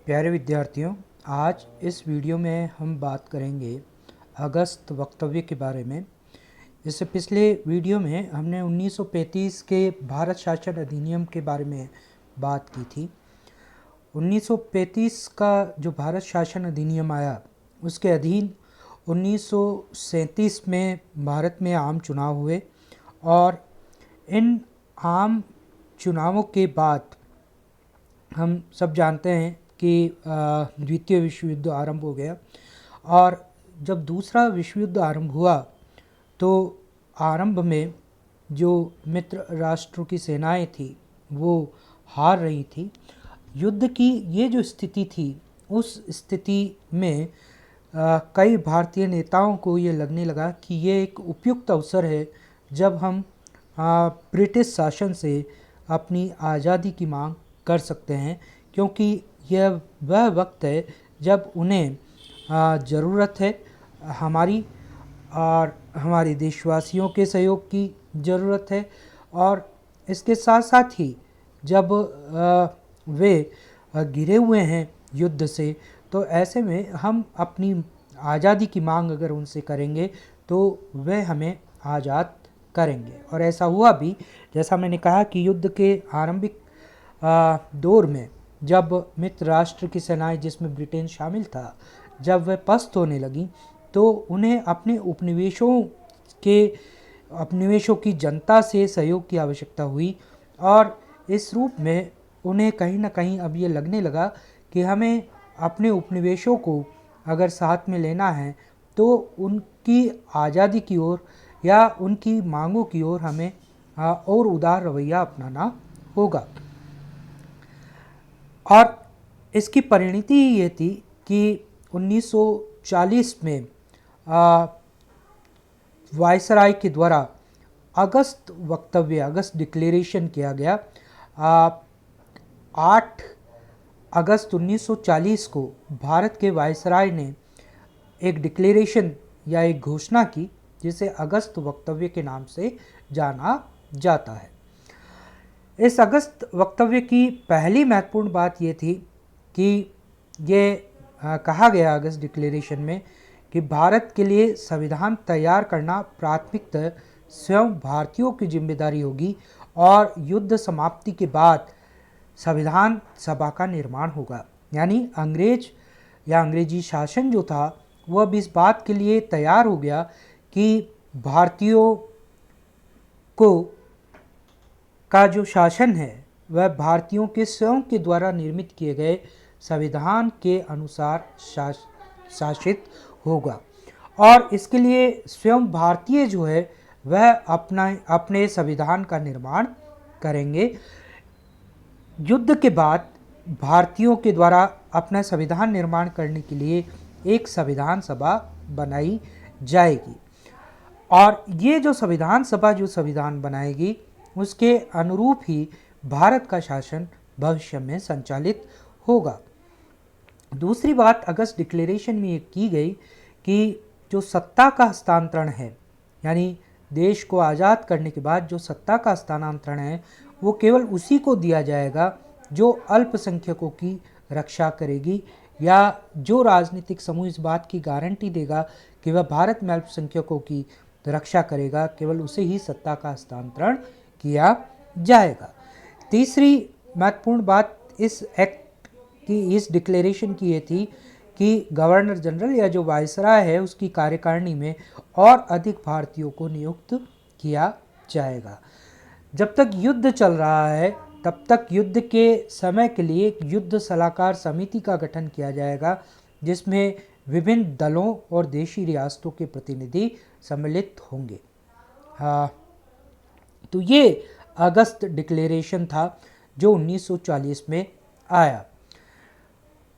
प्यारे विद्यार्थियों, आज इस वीडियो में हम बात करेंगे अगस्त वक्तव्य के बारे में। इससे पिछले वीडियो में हमने 1935 के भारत शासन अधिनियम के बारे में बात की थी। 1935 का जो भारत शासन अधिनियम आया, उसके अधीन 1937 में भारत में आम चुनाव हुए और इन आम चुनावों के बाद हम सब जानते हैं कि द्वितीय विश्व युद्ध आरंभ हो गया। और जब दूसरा विश्व युद्ध आरंभ हुआ तो आरंभ में जो मित्र राष्ट्रों की सेनाएं थी वो हार रही थी। युद्ध की ये जो स्थिति थी, उस स्थिति में कई भारतीय नेताओं को ये लगने लगा कि ये एक उपयुक्त अवसर है जब हम ब्रिटिश शासन से अपनी आज़ादी की मांग कर सकते हैं, क्योंकि यह वह वक्त है जब उन्हें ज़रूरत है हमारी और हमारे देशवासियों के सहयोग की ज़रूरत है। और इसके साथ साथ ही जब वे घिरे हुए हैं युद्ध से, तो ऐसे में हम अपनी आज़ादी की मांग अगर उनसे करेंगे तो वे हमें आज़ाद करेंगे। और ऐसा हुआ भी। जैसा मैंने कहा कि युद्ध के आरंभिक दौर में जब मित्र राष्ट्र की सेनाएं, जिसमें ब्रिटेन शामिल था, जब वह पस्त होने लगी तो उन्हें अपने उपनिवेशों की जनता से सहयोग की आवश्यकता हुई। और इस रूप में उन्हें कहीं ना कहीं अब ये लगने लगा कि हमें अपने उपनिवेशों को अगर साथ में लेना है तो उनकी आज़ादी की ओर या उनकी मांगों की ओर हमें और उदार रवैया अपनाना होगा। और इसकी परिणति ये थी कि 1940 में वायसराय के द्वारा अगस्त डिक्लेरेशन किया गया। 8 अगस्त 1940 को भारत के वायसराय ने एक डिक्लेरेशन या एक घोषणा की, जिसे अगस्त वक्तव्य के नाम से जाना जाता है। इस अगस्त वक्तव्य की पहली महत्वपूर्ण बात ये थी कि ये कहा गया अगस्त डिक्लेरेशन में कि भारत के लिए संविधान तैयार करना प्राथमिकतः स्वयं भारतीयों की जिम्मेदारी होगी और युद्ध समाप्ति के बाद संविधान सभा का निर्माण होगा। यानी अंग्रेज या अंग्रेजी शासन जो था वह अब इस बात के लिए तैयार हो गया कि भारतीयों को का जो शासन है वह भारतीयों के स्वयं के द्वारा निर्मित किए गए संविधान के अनुसार शासित होगा। और इसके लिए स्वयं भारतीय जो है वह अपने संविधान का निर्माण करेंगे। युद्ध के बाद भारतीयों के द्वारा अपना संविधान निर्माण करने के लिए एक संविधान सभा बनाई जाएगी। और ये जो संविधान सभा जो संविधान बनाएगी, उसके अनुरूप ही भारत का शासन भविष्य में संचालित होगा। दूसरी बात अगस्त डिक्लेरेशन में ये की गई कि जो सत्ता का हस्तांतरण है, यानी देश को आज़ाद करने के बाद जो सत्ता का हस्तांतरण है, वो केवल उसी को दिया जाएगा जो अल्पसंख्यकों की रक्षा करेगी, या जो राजनीतिक समूह इस बात की गारंटी देगा कि वह भारत में अल्पसंख्यकों की रक्षा करेगा, केवल उसे ही सत्ता का हस्तांतरण किया जाएगा। तीसरी महत्वपूर्ण बात इस एक्ट की, इस डिक्लेरेशन की ये थी कि गवर्नर जनरल या जो वायसराय है उसकी कार्यकारिणी में और अधिक भारतीयों को नियुक्त किया जाएगा। जब तक युद्ध चल रहा है तब तक युद्ध के समय के लिए एक युद्ध सलाहकार समिति का गठन किया जाएगा, जिसमें विभिन्न दलों और देशी रियासतों के प्रतिनिधि सम्मिलित होंगे। तो ये अगस्त डिक्लेरेशन था जो 1940 में आया।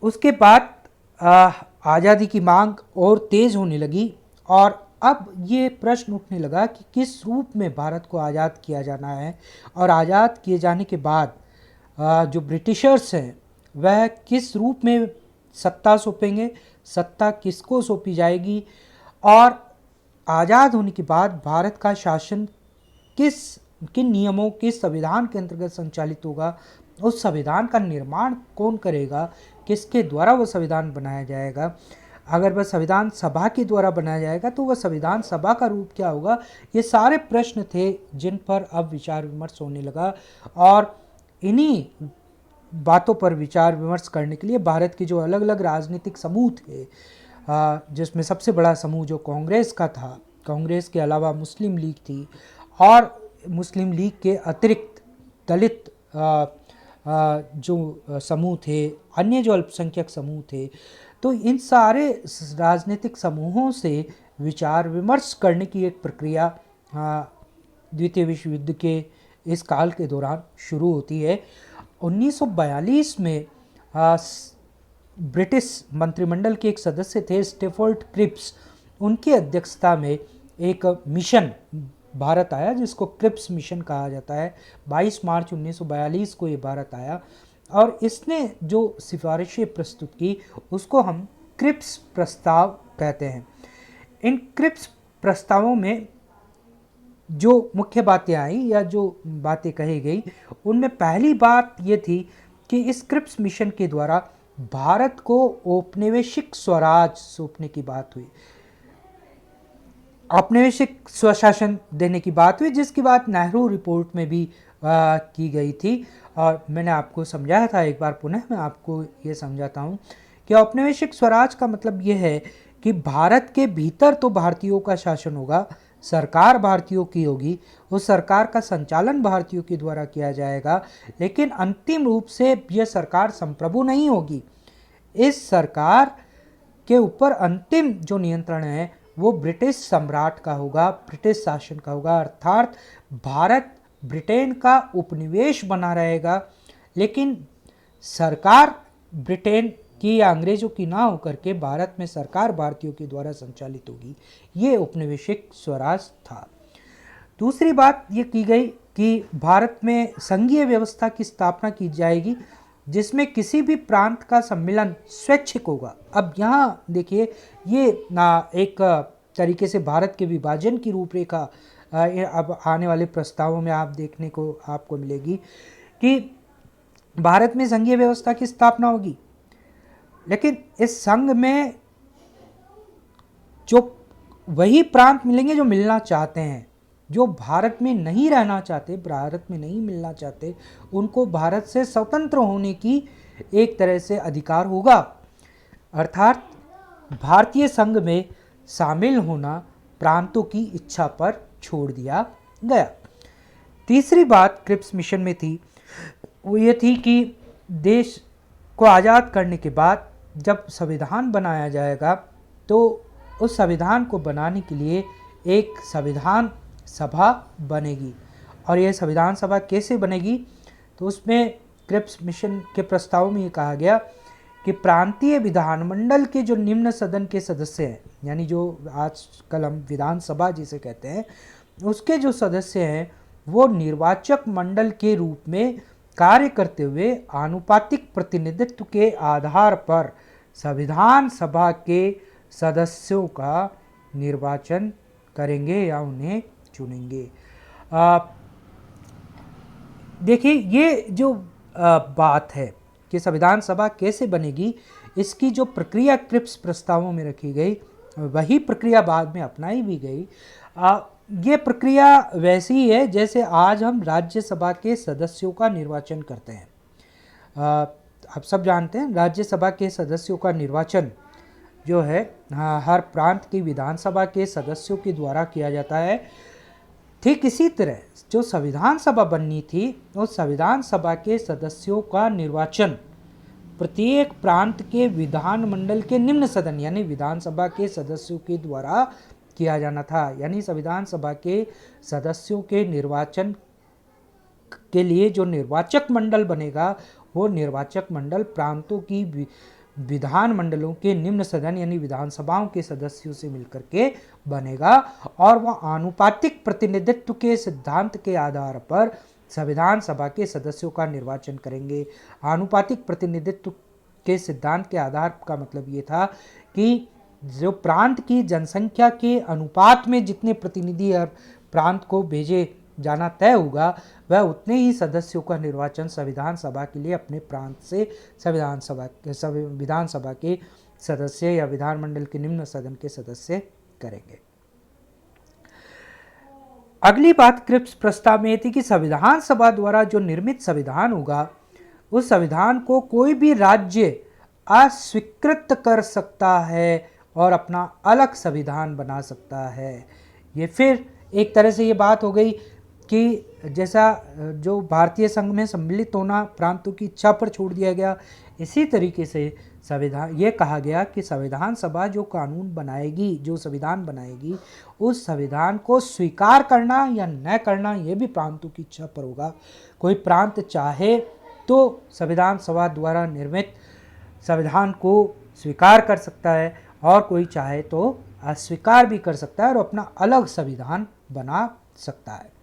उसके बाद आज़ादी की मांग और तेज़ होने लगी और अब ये प्रश्न उठने लगा कि किस रूप में भारत को आज़ाद किया जाना है, और आज़ाद किए जाने के बाद जो ब्रिटिशर्स हैं वह किस रूप में सत्ता सौंपेंगे, सत्ता किसको सौंपी जाएगी, और आज़ाद होने के बाद भारत का शासन किन नियमों, किस संविधान के अंतर्गत संचालित होगा, उस संविधान का निर्माण कौन करेगा, किसके द्वारा वो संविधान बनाया जाएगा। अगर वह संविधान सभा के द्वारा बनाया जाएगा तो वह संविधान सभा का रूप क्या होगा। ये सारे प्रश्न थे जिन पर अब विचार विमर्श होने लगा, और इन्हीं बातों पर विचार विमर्श करने के लिए भारत के जो अलग अलग राजनीतिक समूह थे, जिसमें सबसे बड़ा समूह जो कांग्रेस का था, कांग्रेस के अलावा मुस्लिम लीग थी, और मुस्लिम लीग के अतिरिक्त दलित जो समूह थे, अन्य जो अल्पसंख्यक समूह थे, तो इन सारे राजनीतिक समूहों से विचार विमर्श करने की एक प्रक्रिया द्वितीय विश्व युद्ध के इस काल के दौरान शुरू होती है। 1942 में ब्रिटिश मंत्रिमंडल के एक सदस्य थे स्टेफोर्ड क्रिप्स, उनकी अध्यक्षता में एक मिशन भारत आया जिसको क्रिप्स मिशन कहा जाता है। 22 मार्च 1942 को ये भारत आया, और इसने जो सिफारिशें प्रस्तुत की उसको हम क्रिप्स प्रस्ताव कहते हैं। इन क्रिप्स प्रस्तावों में जो मुख्य बातें आई या जो बातें कही गई, उनमें पहली बात ये थी कि इस क्रिप्स मिशन के द्वारा भारत को औपनिवेशिक स्वराज सौंपने की बात हुई, औपनिवेशिक स्वशासन देने की बात हुई, जिसकी बात नेहरू रिपोर्ट में भी की गई थी। और मैंने आपको समझाया था, एक बार पुनः मैं आपको ये समझाता हूँ कि औपनिवेशिक स्वराज का मतलब ये है कि भारत के भीतर तो भारतीयों का शासन होगा, सरकार भारतीयों की होगी, उस सरकार का संचालन भारतीयों के द्वारा किया जाएगा, लेकिन अंतिम रूप से यह सरकार संप्रभु नहीं होगी। इस सरकार के ऊपर अंतिम जो नियंत्रण है वो ब्रिटिश सम्राट का होगा, ब्रिटिश शासन का होगा, अर्थात भारत ब्रिटेन का उपनिवेश बना रहेगा, लेकिन सरकार ब्रिटेन की या अंग्रेजों की ना होकर के भारत में सरकार भारतीयों के द्वारा संचालित होगी। ये औपनिवेशिक स्वराज था। दूसरी बात ये की गई कि भारत में संघीय व्यवस्था की स्थापना की जाएगी, जिसमें किसी भी प्रांत का सम्मेलन स्वैच्छिक होगा। अब यहाँ देखिए, ये एक तरीके से भारत के विभाजन की रूपरेखा अब आने वाले प्रस्तावों में आप देखने को आपको मिलेगी कि भारत में संघीय व्यवस्था की स्थापना होगी, लेकिन इस संघ में जो वही प्रांत मिलेंगे जो मिलना चाहते हैं, जो भारत में नहीं रहना चाहते, भारत में नहीं मिलना चाहते, उनको भारत से स्वतंत्र होने की एक तरह से अधिकार होगा। अर्थात भारतीय संघ में शामिल होना प्रांतों की इच्छा पर छोड़ दिया गया। तीसरी बात क्रिप्स मिशन में थी वो ये थी कि देश को आज़ाद करने के बाद जब संविधान बनाया जाएगा तो उस संविधान को बनाने के लिए एक संविधान सभा बनेगी। और यह संविधान सभा कैसे बनेगी, तो उसमें क्रिप्स मिशन के प्रस्ताव में ये कहा गया कि प्रांतीय विधानमंडल के जो निम्न सदन के सदस्य हैं, यानी जो आजकल हम विधानसभा जिसे कहते हैं, उसके जो सदस्य हैं वो निर्वाचक मंडल के रूप में कार्य करते हुए आनुपातिक प्रतिनिधित्व के आधार पर संविधान सभा के सदस्यों का निर्वाचन करेंगे या उन्हें चुनेंगे। देखिए, ये जो बात है कि संविधान सभा कैसे बनेगी, इसकी जो प्रक्रिया क्रिप्स प्रस्तावों में रखी गई वही प्रक्रिया बाद में अपनाई भी गई। ये प्रक्रिया वैसी ही है जैसे आज हम राज्यसभा के सदस्यों का निर्वाचन करते हैं। आप सब जानते हैं राज्यसभा के सदस्यों का निर्वाचन जो है हर प्रांत की विधानसभा के सदस्यों के द्वारा किया जाता है। ठीक इसी तरह जो संविधान सभा बननी थी, उस संविधान सभा के सदस्यों का निर्वाचन प्रत्येक प्रांत के विधानमंडल के निम्न सदन यानी विधानसभा के सदस्यों के द्वारा किया जाना था। यानी संविधान सभा के सदस्यों के निर्वाचन के लिए जो निर्वाचक मंडल बनेगा वो निर्वाचक मंडल प्रांतों की विधान मंडलों के निम्न सदन यानी विधानसभाओं के सदस्यों से मिलकर के बनेगा, और वह आनुपातिक प्रतिनिधित्व के सिद्धांत के आधार पर संविधान सभा के सदस्यों का निर्वाचन करेंगे। आनुपातिक प्रतिनिधित्व के सिद्धांत के आधार का मतलब ये था कि जो प्रांत की जनसंख्या के अनुपात में जितने प्रतिनिधि हर प्रांत को भेजे जाना तय होगा, वह उतने ही सदस्यों का निर्वाचन संविधान सभा के लिए अपने प्रांत से विधान सभा के सदस्य या विधानमंडल के निम्न सदन के सदस्य करेंगे। अगली बात क्रिप्स प्रस्ताव में थी कि संविधान सभा द्वारा जो निर्मित संविधान होगा, उस संविधान को कोई भी राज्य अस्वीकृत कर सकता है और अपना अलग संविधान बना सकता है। ये फिर एक तरह से ये बात हो गई कि जैसा जो भारतीय संघ में सम्मिलित होना प्रांतों की इच्छा पर छोड़ दिया गया, इसी तरीके से संविधान ये कहा गया कि संविधान सभा जो कानून बनाएगी, जो संविधान बनाएगी, उस संविधान को स्वीकार करना या न करना ये भी प्रांतों की इच्छा पर होगा। कोई प्रांत चाहे तो संविधान सभा द्वारा निर्मित संविधान को स्वीकार कर सकता है और कोई चाहे तो अस्वीकार भी कर सकता है और अपना अलग संविधान बना सकता है।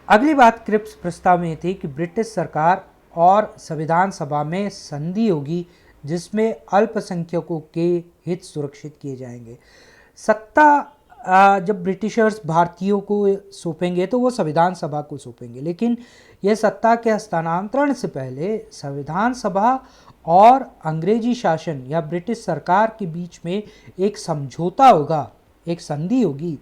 अगली बात क्रिप्स प्रस्ताव में थी कि ब्रिटिश सरकार और संविधान सभा में संधि होगी जिसमें अल्पसंख्यकों के हित सुरक्षित किए जाएंगे। सत्ता जब ब्रिटिशर्स भारतीयों को सौंपेंगे तो वो संविधान सभा को सौंपेंगे, लेकिन यह सत्ता के हस्तांतरण से पहले संविधान सभा और अंग्रेजी शासन या ब्रिटिश सरकार के बीच में एक समझौता होगा, एक संधि होगी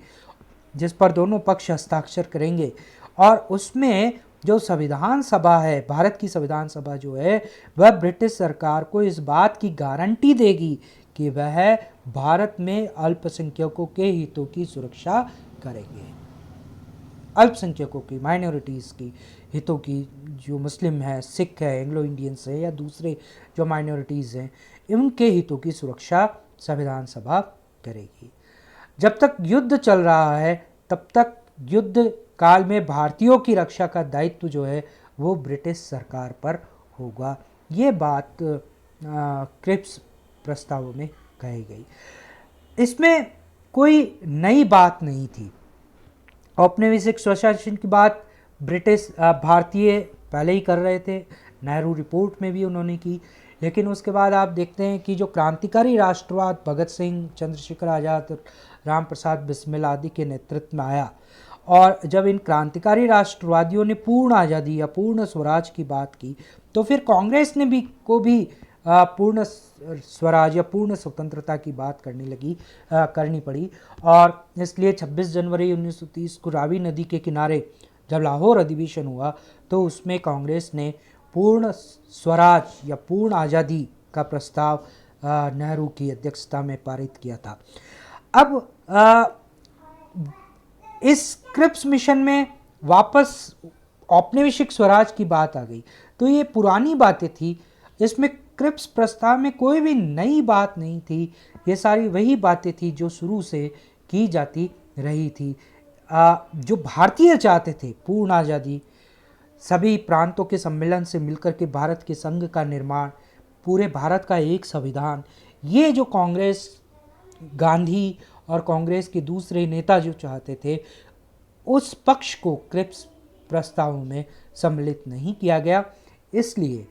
जिस पर दोनों पक्ष हस्ताक्षर करेंगे और उसमें जो संविधान सभा है, भारत की संविधान सभा जो है, वह ब्रिटिश सरकार को इस बात की गारंटी देगी कि वह भारत में अल्पसंख्यकों के हितों की सुरक्षा करेंगे। अल्पसंख्यकों की, माइनॉरिटीज़ की हितों की, जो मुस्लिम है, सिख है, एंग्लो इंडियंस है या दूसरे जो माइनॉरिटीज़ हैं, उनके हितों की सुरक्षा संविधान सभा करेगी। जब तक युद्ध चल रहा है तब तक युद्ध काल में भारतीयों की रक्षा का दायित्व जो है वो ब्रिटिश सरकार पर होगा। ये बात क्रिप्स प्रस्तावों में कही गई। इसमें कोई नई बात नहीं थी। औपनिवेशिक स्वशासन की बात भारतीय पहले ही कर रहे थे, नेहरू रिपोर्ट में भी उन्होंने की, लेकिन उसके बाद आप देखते हैं कि जो क्रांतिकारी राष्ट्रवाद भगत सिंह, चंद्रशेखर आज़ाद, राम प्रसाद बिस्मिल आदि के नेतृत्व में आया और जब इन क्रांतिकारी राष्ट्रवादियों ने पूर्ण आज़ादी या पूर्ण स्वराज की बात की तो फिर कांग्रेस ने भी पूर्ण स्वराज या पूर्ण स्वतंत्रता की बात करनी पड़ी और इसलिए 26 जनवरी 1930 को रावी नदी के किनारे जब लाहौर अधिवेशन हुआ तो उसमें कांग्रेस ने पूर्ण स्वराज या पूर्ण आज़ादी का प्रस्ताव नेहरू की अध्यक्षता में पारित किया था। अब इस क्रिप्स मिशन में वापस औपनिवेशिक स्वराज की बात आ गई, तो ये पुरानी बातें थी। इसमें क्रिप्स प्रस्ताव में कोई भी नई बात नहीं थी, ये सारी वही बातें थी जो शुरू से की जाती रही थी। जो भारतीय चाहते थे पूर्ण आज़ादी, सभी प्रांतों के सम्मेलन से मिलकर के भारत के संघ का निर्माण, पूरे भारत का एक संविधान, ये जो कांग्रेस, गांधी और कांग्रेस के दूसरे नेता जो चाहते थे, उस पक्ष को क्रिप्स प्रस्तावों में सम्मिलित नहीं किया गया। इसलिए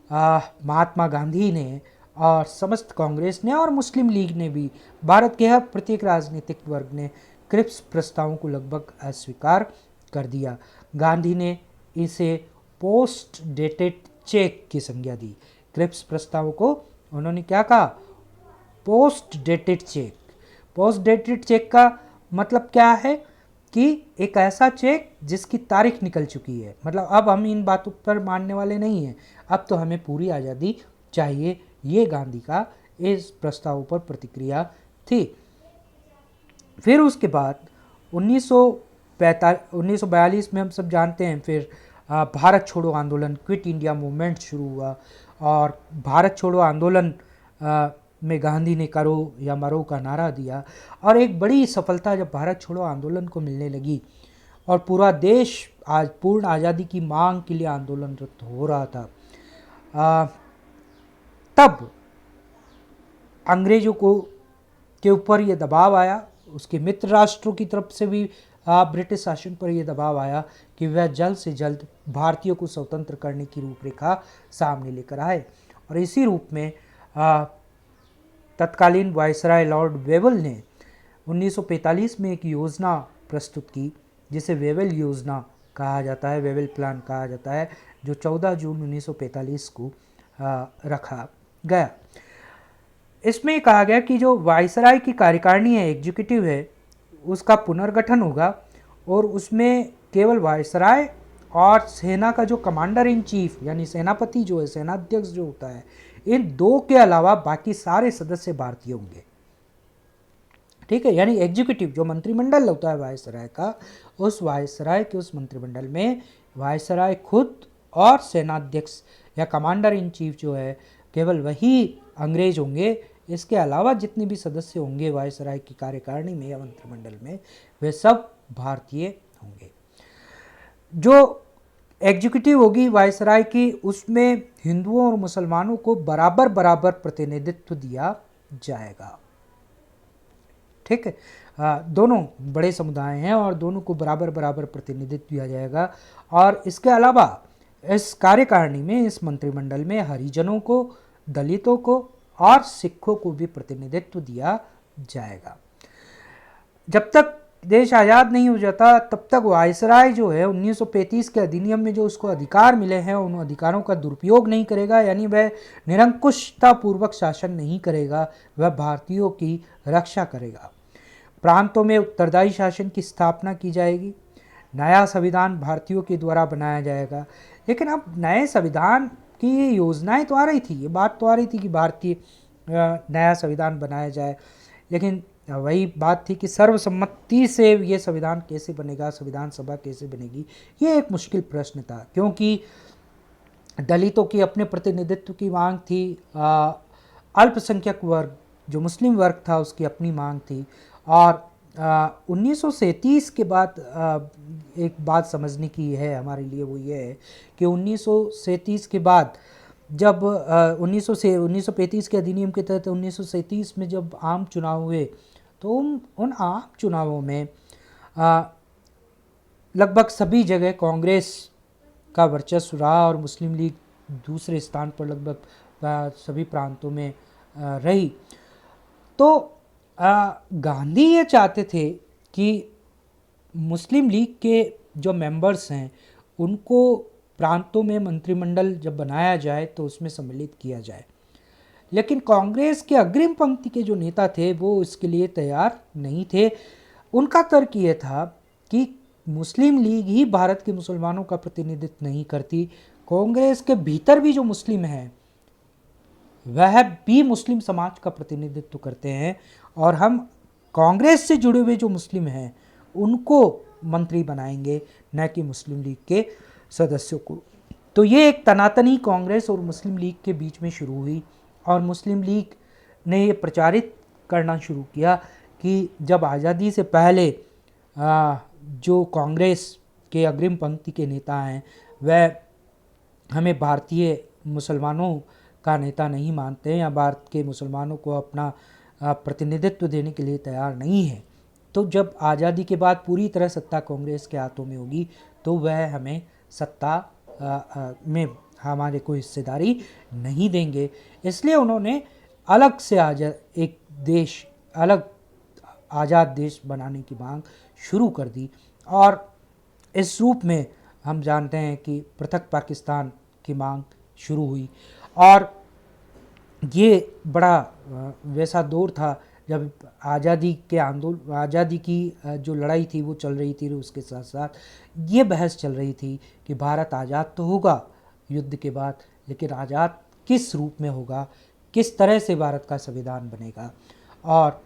महात्मा गांधी ने और समस्त कांग्रेस ने और मुस्लिम लीग ने भी, भारत के हर प्रत्येक राजनीतिक वर्ग ने क्रिप्स प्रस्तावों को लगभग अस्वीकार कर दिया। गांधी ने इसे पोस्ट डेटेड चेक की संज्ञा दी। क्रिप्स प्रस्तावों को उन्होंने क्या कहा? Post dated cheque. Post dated cheque का मतलब क्या है कि एक ऐसा चेक जिसकी तारीख निकल चुकी है, मतलब अब हम इन बातों पर मानने वाले नहीं हैं, अब तो हमें पूरी आज़ादी चाहिए। ये गांधी का इस प्रस्ताव पर प्रतिक्रिया थी। फिर उसके बाद 1942 में हम सब जानते हैं, फिर भारत छोड़ो आंदोलन, क्विट इंडिया मूवमेंट शुरू हुआ और भारत छोड़ो आंदोलन में गांधी ने करो या मरो का नारा दिया और एक बड़ी सफलता जब भारत छोड़ो आंदोलन को मिलने लगी और पूरा देश आज पूर्ण आज़ादी की मांग के लिए आंदोलनरत हो रहा था, तब अंग्रेज़ों के ऊपर ये दबाव आया, उसके मित्र राष्ट्रों की तरफ से भी ब्रिटिश शासन पर यह दबाव आया कि वह जल्द से जल्द भारतीयों को स्वतंत्र करने की रूपरेखा सामने लेकर आए। और इसी रूप में तत्कालीन वायसराय लॉर्ड वेवल ने 1945 में एक योजना प्रस्तुत की जिसे वेवेल योजना कहा जाता है, वेवेल प्लान कहा जाता है, जो 14 जून 1945 को रखा गया। इसमें कहा गया कि जो वायसराय की कार्यकारिणी है, एग्जीक्यूटिव है, उसका पुनर्गठन होगा और उसमें केवल वायसराय और सेना का जो कमांडर इन चीफ यानी सेनापति जो है, सेनाध्यक्ष जो होता है, इन दो के अलावा बाकी सारे सदस्य भारतीय होंगे। ठीक है, यानी एग्जीक्यूटिव जो मंत्रिमंडल होता है वायसराय का, उस वायसराय के उस मंत्रिमंडल में वायसराय खुद और सेनाध्यक्ष या कमांडर इन चीफ जो है, केवल वही अंग्रेज होंगे। इसके अलावा जितने भी सदस्य होंगे वायसराय की कार्यकारिणी में या मंत्रिमंडल में, वे सब भारतीय होंगे। जो एग्जीक्यूटिव होगी वायसराय की, उसमें हिंदुओं और मुसलमानों को बराबर बराबर प्रतिनिधित्व दिया जाएगा। ठीक है, दोनों बड़े समुदाय हैं और दोनों को बराबर बराबर प्रतिनिधित्व दिया जाएगा। और इसके अलावा इस कार्यकारिणी में, इस मंत्रिमंडल में हरिजनों को, दलितों को और सिखों को भी प्रतिनिधित्व दिया जाएगा। जब तक देश आज़ाद नहीं हो जाता तब तक वायसराय जो है 1935 के अधिनियम में जो उसको अधिकार मिले हैं, उन अधिकारों का दुरुपयोग नहीं करेगा, यानी वह निरंकुशता पूर्वक शासन नहीं करेगा, वह भारतीयों की रक्षा करेगा। प्रांतों में उत्तरदायी शासन की स्थापना की जाएगी। नया संविधान भारतीयों के द्वारा बनाया जाएगा। लेकिन अब नए संविधान की ये योजनाएं तो आ रही थी, ये बात तो आ रही थी कि भारतीय नया संविधान बनाया जाए, लेकिन वही बात थी कि सर्वसम्मति से ये संविधान कैसे बनेगा, संविधान सभा कैसे बनेगी, ये एक मुश्किल प्रश्न था, क्योंकि दलितों की अपने प्रतिनिधित्व की मांग थी, अल्पसंख्यक वर्ग जो मुस्लिम वर्ग था उसकी अपनी मांग थी। और 1937 के बाद एक बात समझने की है हमारे लिए, वो ये है कि 1937 के बाद जब 1935 के अधिनियम के तहत 1937 में जब आम चुनाव हुए, तो उन आम चुनावों में लगभग सभी जगह कांग्रेस का वर्चस्व रहा और मुस्लिम लीग दूसरे स्थान पर लगभग सभी प्रांतों में रही। तो गांधी ये चाहते थे कि मुस्लिम लीग के जो मेंबर्स हैं उनको प्रांतों में मंत्रिमंडल जब बनाया जाए तो उसमें सम्मिलित किया जाए, लेकिन कांग्रेस के अग्रिम पंक्ति के जो नेता थे वो इसके लिए तैयार नहीं थे। उनका तर्क ये था कि मुस्लिम लीग ही भारत के मुसलमानों का प्रतिनिधित्व नहीं करती, कांग्रेस के भीतर भी जो मुस्लिम हैं वह भी मुस्लिम समाज का प्रतिनिधित्व करते हैं और हम कांग्रेस से जुड़े हुए जो मुस्लिम हैं उनको मंत्री बनाएंगे, न कि मुस्लिम लीग के सदस्यों को। तो ये एक तनातनी कांग्रेस और मुस्लिम लीग के बीच में शुरू हुई और मुस्लिम लीग ने ये प्रचारित करना शुरू किया कि जब आज़ादी से पहले जो कांग्रेस के अग्रिम पंक्ति के नेता हैं वह हमें भारतीय मुसलमानों का नेता नहीं मानते हैं या भारत के मुसलमानों को अपना प्रतिनिधित्व देने के लिए तैयार नहीं है, तो जब आज़ादी के बाद पूरी तरह सत्ता कांग्रेस के हाथों में होगी तो वह हमें सत्ता में हमारे को हिस्सेदारी नहीं देंगे। इसलिए उन्होंने अलग से एक देश, अलग आज़ाद देश बनाने की मांग शुरू कर दी और इस रूप में हम जानते हैं कि पृथक पाकिस्तान की मांग शुरू हुई। और ये बड़ा वैसा दौर था जब आज़ादी के आंदोलन, आज़ादी की जो लड़ाई थी वो चल रही थी, उसके साथ साथ ये बहस चल रही थी कि भारत आज़ाद तो होगा युद्ध के बाद, लेकिन आज़ाद किस रूप में होगा, किस तरह से भारत का संविधान बनेगा और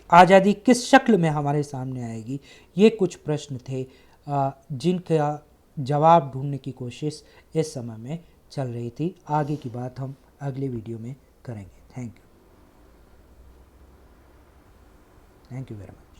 आज़ादी किस शक्ल में हमारे सामने आएगी। ये कुछ प्रश्न थे जिनका जवाब ढूंढने की कोशिश इस समय में चल रही थी। आगे की बात हम अगले वीडियो में करेंगे। Thank you very much.